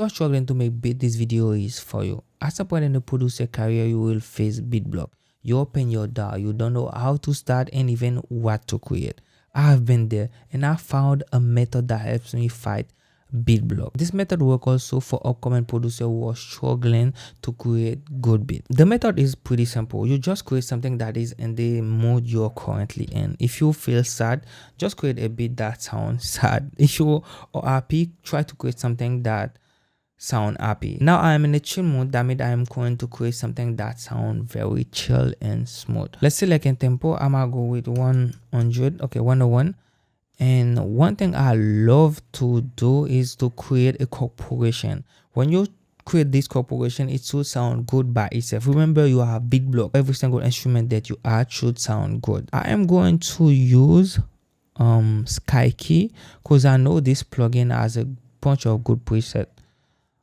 You're struggling to make beat, this video is for you. At some point in the producer career, you will face beat block. You open your door, you don't know how to start and even what to create. I've been there and I found a method that helps me fight beat block. This method works also for upcoming producers who are struggling to create good beat. The method is pretty simple. You just create something that is in the mood you're currently in. If you feel sad, just create a beat that sounds sad. If you are happy, try to create something that sound happy. Now I am in a chill mood. That means I am going to create something that sound very chill and smooth. Let's select in tempo. I'm gonna go with 100. Okay, 101. And one thing I love to do is to create a corporation. When you create this corporation, it should sound good by itself. Remember, you have beat block. Every single instrument that you add should sound good. I am going to use Sky Key because I know this plugin has a bunch of good presets.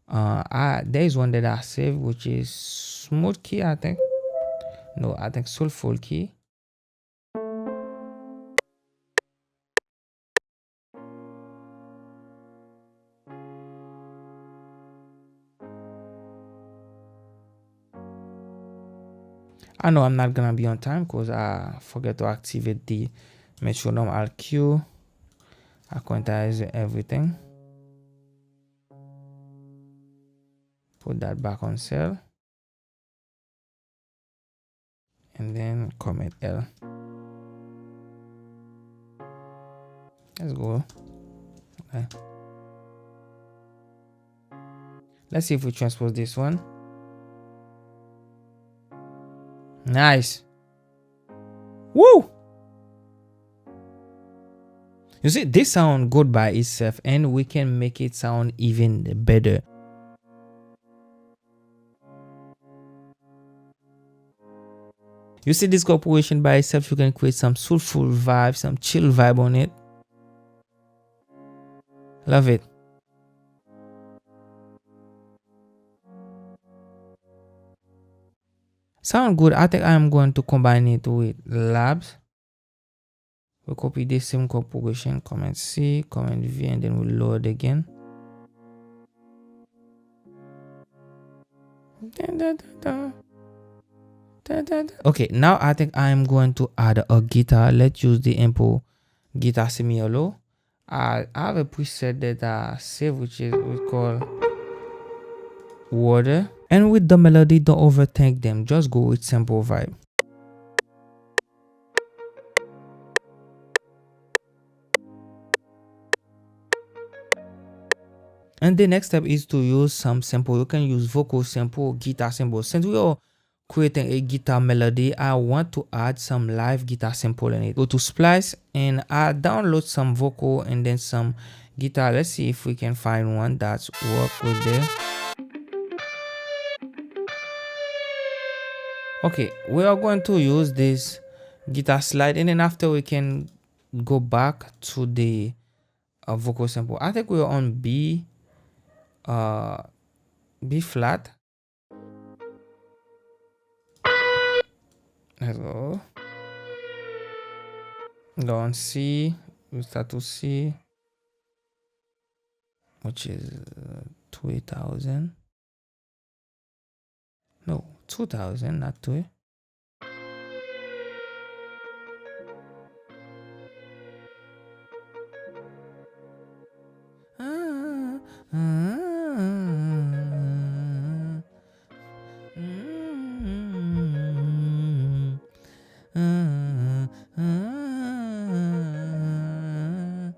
There is one that I saved, which is smooth key, I think. No, I think soulful key. I know I'm not gonna be on time because I forget to activate the metronome RQ. I quantize everything. Put that back on cell. And then Command L. Let's go. Okay. Let's see if we transpose this one. Nice. Woo! You see, this sound good by itself, and we can make it sound even better. You see this corporation by itself, you can create some soulful vibe, some chill vibe on it. Love it. Sound good. I think I am going to combine it with labs. We'll copy this same corporation, Command C, Command V, and then we'll load again. Okay, now I think I am going to add a guitar. Let's use the input guitar semi-hollow. I have a preset that I save, which is we call water. And with the melody, don't overthink them. Just go with simple vibe. And the next step is to use some sample. You can use vocal sample, guitar sample. Since we are creating a guitar melody, I want to add some live guitar sample in it. Go to Splice and I download some vocal and then some guitar. Let's see if we can find one that's work with there. Okay, we are going to use this guitar slide, and then after we can go back to the vocal sample. I think we are on B flat. Let's go. Go on C. We start to C, which is 2000. No, 2000, not 2.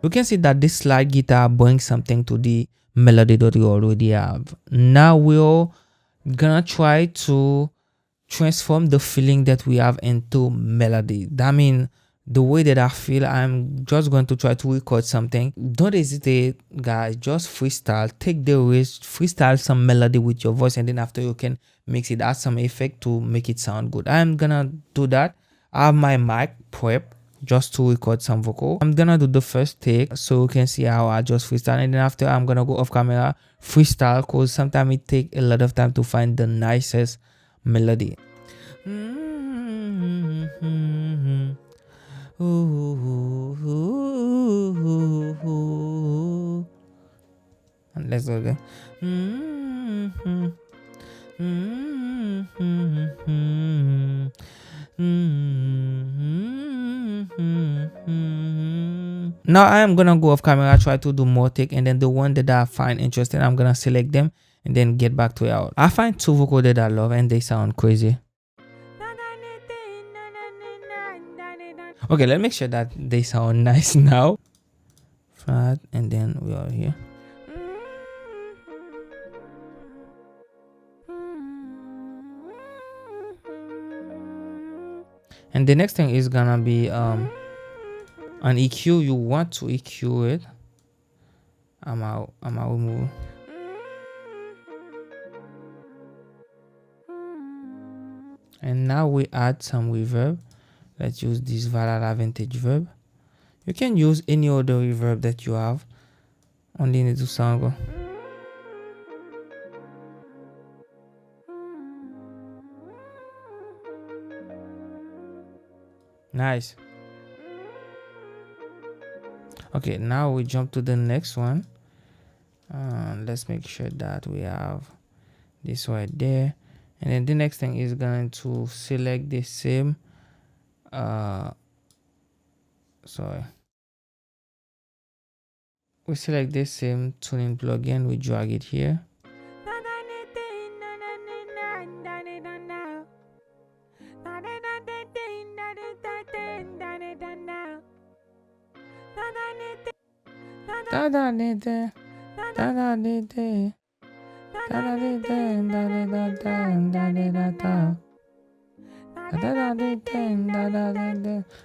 You can see that this slide guitar brings something to the melody that we already have. Now we're gonna try to transform the feeling that we have into melody. That means the way that I feel, I'm just going to try to record something. Don't hesitate, guys. Just freestyle. Take the risk. Freestyle some melody with your voice, and then after you can mix it, add some effect to make it sound good. I'm gonna do that. I have my mic prep just to record some vocal. I'm gonna do the first take so you can see how I just freestyle, and then after I'm gonna go off camera freestyle because sometimes it takes a lot of time to find the nicest melody. And let's go again. Now I am gonna go off camera, try to do more take, and then the one that I find interesting, I'm gonna select them and then get back to y'all. I find 2 vocals that I love and they sound crazy. Okay, let's make sure that they sound nice now. Flat, and then we are here. And the next thing is gonna be an EQ. You want to EQ it. I'm out remove. And now we add some reverb. Let's use this Valhalla Vintage Verb. You can use any other reverb that you have. Only need to sound go. Nice. Okay, now we jump to the next one. Let's make sure that we have this right there. And then the next thing is going to select the same we select the same tuning plugin, we drag it here.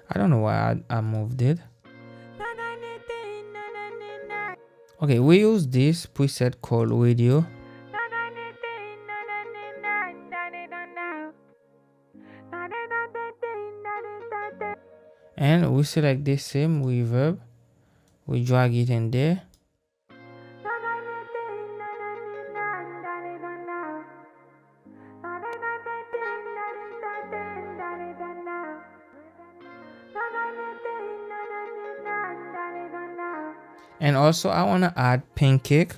I don't know why I moved it. Okay, we use this preset called radio. And we select the same reverb, we drag it in there. And also I want to add Pancake,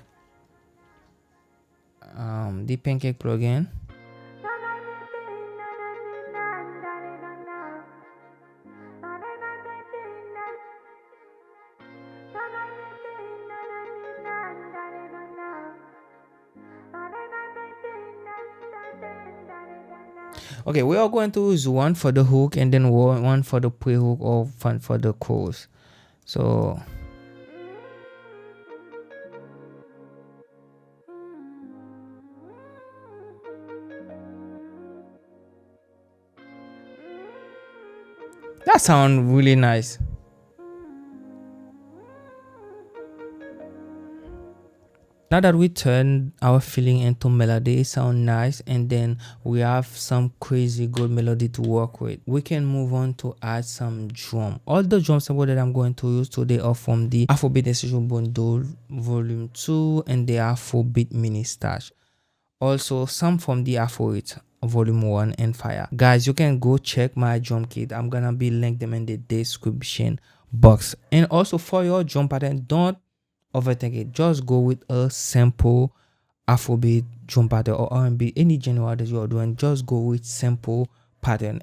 the Pancake plugin. Okay, we are going to use one for the hook and then one for the pre-hook or one for the chorus. So that sounds really nice. Now that we turn our feeling into melody, it sounds nice, and then we have some crazy good melody to work with. We can move on to add some drum. All the drum samples that I'm going to use today are from the Afrobeat Essential Bundle Volume 2 and the Afrobeat Mini Stash. Also some from the Afrobeat Volume 1 and Fire. Guys, you can go check my drum kit. I'm gonna be link them in the description box. And also for your drum pattern, don't overthink it. Just go with a simple Afrobeat drum pattern or R&B, any genre that you are doing. Just go with simple pattern.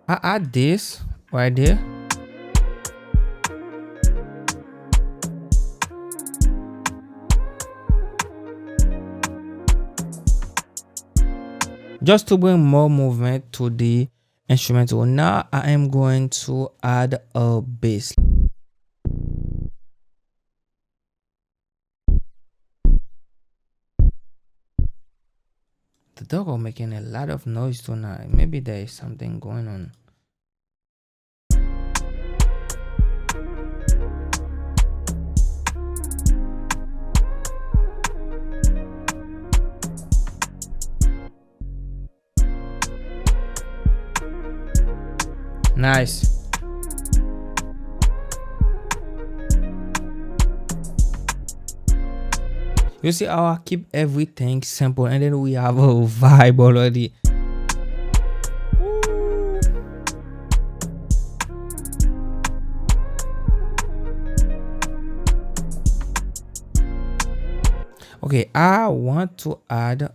I add this right there. Just to bring more movement to the instrumental. Now I am going to add a bass. The dog are making a lot of noise tonight. Maybe there is something going on. Nice. You see how I keep everything simple and then we have a vibe already. Okay, I want to add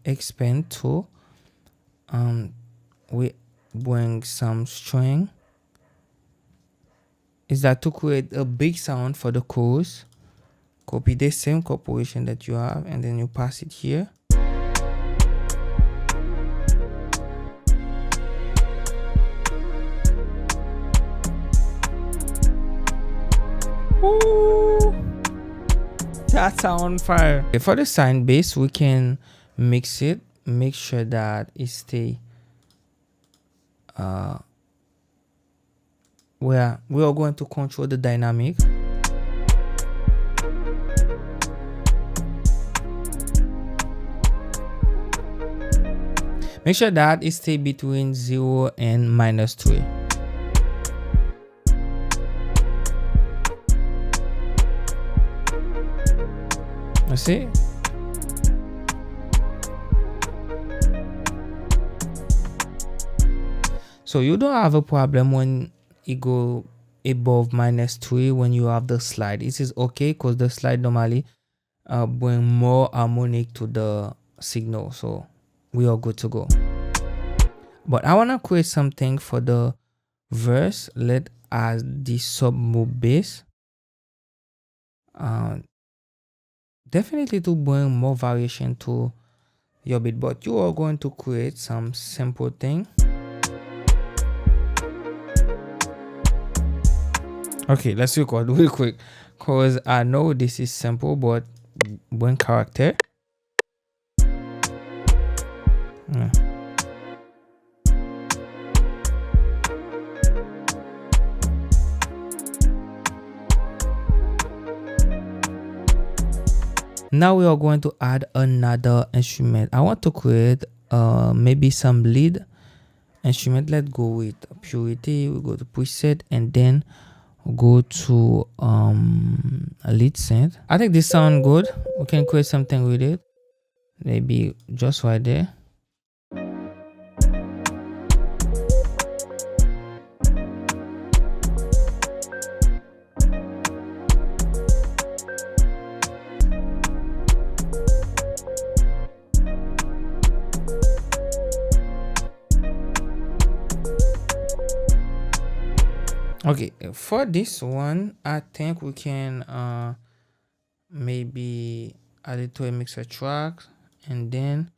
expand to we bring some string. Is that to create a big sound for the chorus? Copy the same corporation that you have and then you pass it here. Ooh, that sound fire. Okay, for the sine bass, we can mix it, make sure that it stay where we are going to control the dynamic. Make sure that it stay between 0 and -3. You see? So you don't have a problem when it go above -3 when you have the slide. It is okay because the slide normally bring more harmonic to the signal. So we are good to go. But I want to create something for the verse. Let add the sub move bass. Definitely to bring more variation to your beat, but you are going to create some simple thing. Okay, let's record real quick because I know this is simple, but bring character. Yeah. Now we are going to add another instrument. I want to create maybe some lead instrument. Let's go with purity. We go to preset and then go to a lead synth. I think this sounds good. We can create something with it. Maybe just right there. Okay, for this one, I think we can maybe add it to a mixer track and then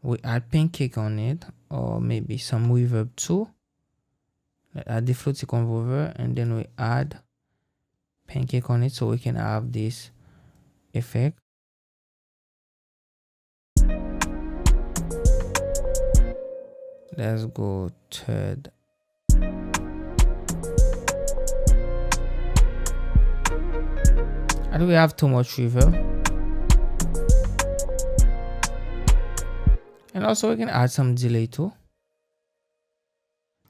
we add pancake on it, or maybe some reverb too. Let's add the floaty convolver and then we add pancake on it so we can have this effect. Let's go third. I do we have too much reverb. And also we can add some delay too.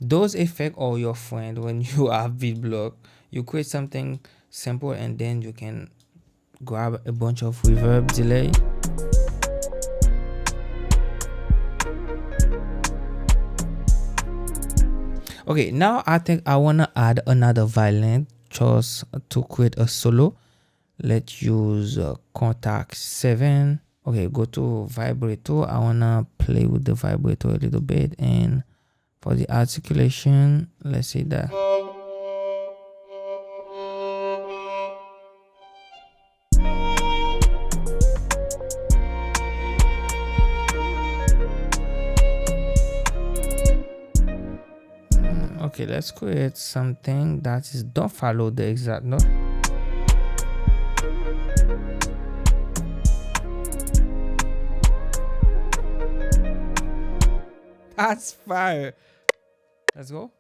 Those effects are your friend when you have beat block. You create something simple and then you can grab a bunch of reverb, delay. Okay, now I think I want to add another violin just to create a solo. Let's use contact 7. Okay, go to vibrato. I want to play with the vibrato a little bit, and for the articulation, let's see that. Okay, let's create something that is, don't follow the exact note. That's fire. Let's go.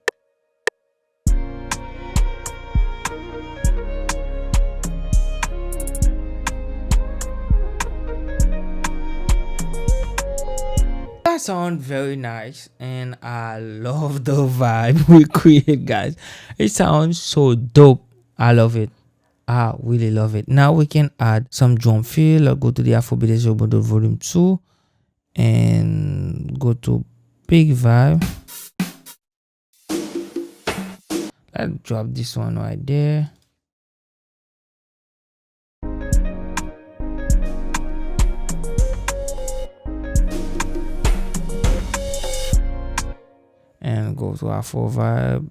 That sounds very nice and I love the vibe we create, guys. It sounds so dope. I love it. I really love it. Now we can add some drum fill or go to the Afrobeats volume 2 and go to big vibe. Let's drop this one right there. go to Afro vibe.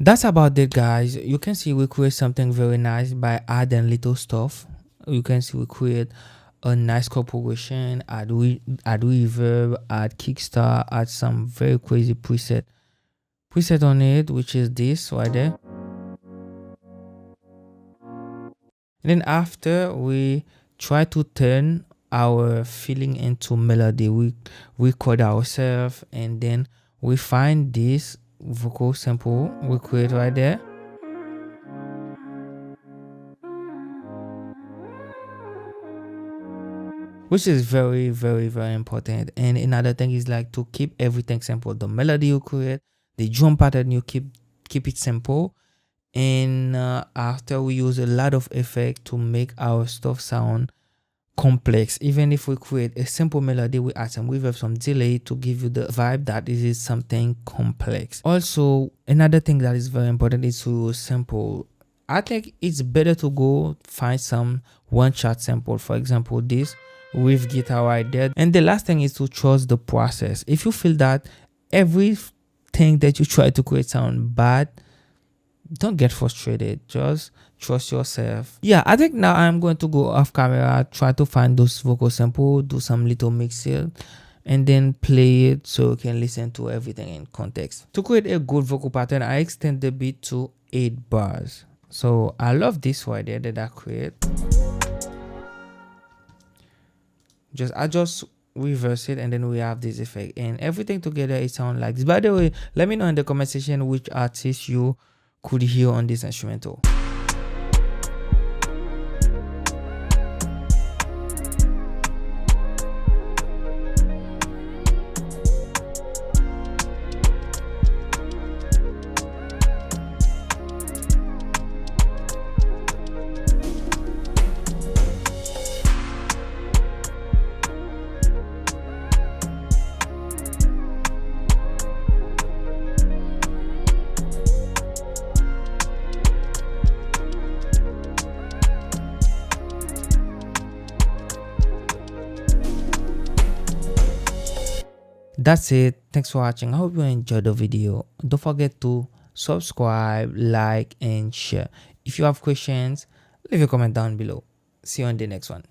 That's about it, guys. You can see we create something very nice by adding little stuff. You can see we create a nice chord progression, add reverb, add kickstart, add some very crazy preset on it, which is this right there. And then after, we try to turn our feeling into melody. We record ourselves, and then we find this vocal sample we create right there. Which is very, very, very important. And another thing is like to keep everything simple. The melody you create, the drum pattern you keep it simple. And after, we use a lot of effect to make our stuff sound complex. Even if we create a simple melody, we add some reverb, some delay to give you the vibe that it is something complex. Also, another thing that is very important is to use sample. I think it's better to go find some one-shot sample, for example this with guitar right there. And the last thing is to trust the process. If you feel that everything that you try to create sound bad, don't get frustrated, just trust yourself. Yeah, I think now I'm going to go off camera, try to find those vocal sample, do some little mixing, and then play it so you can listen to everything in context. To create a good vocal pattern, I extend the beat to 8 bars. So I love this right there that I create. I just reverse it, and then we have this effect, and everything together it sounds like this. By the way, let me know in the comment section which artist you could hear on this instrumental. That's it. Thanks for watching. I hope you enjoyed the video. Don't forget to subscribe, like, and share. If you have questions, leave a comment down below. See you on the next one.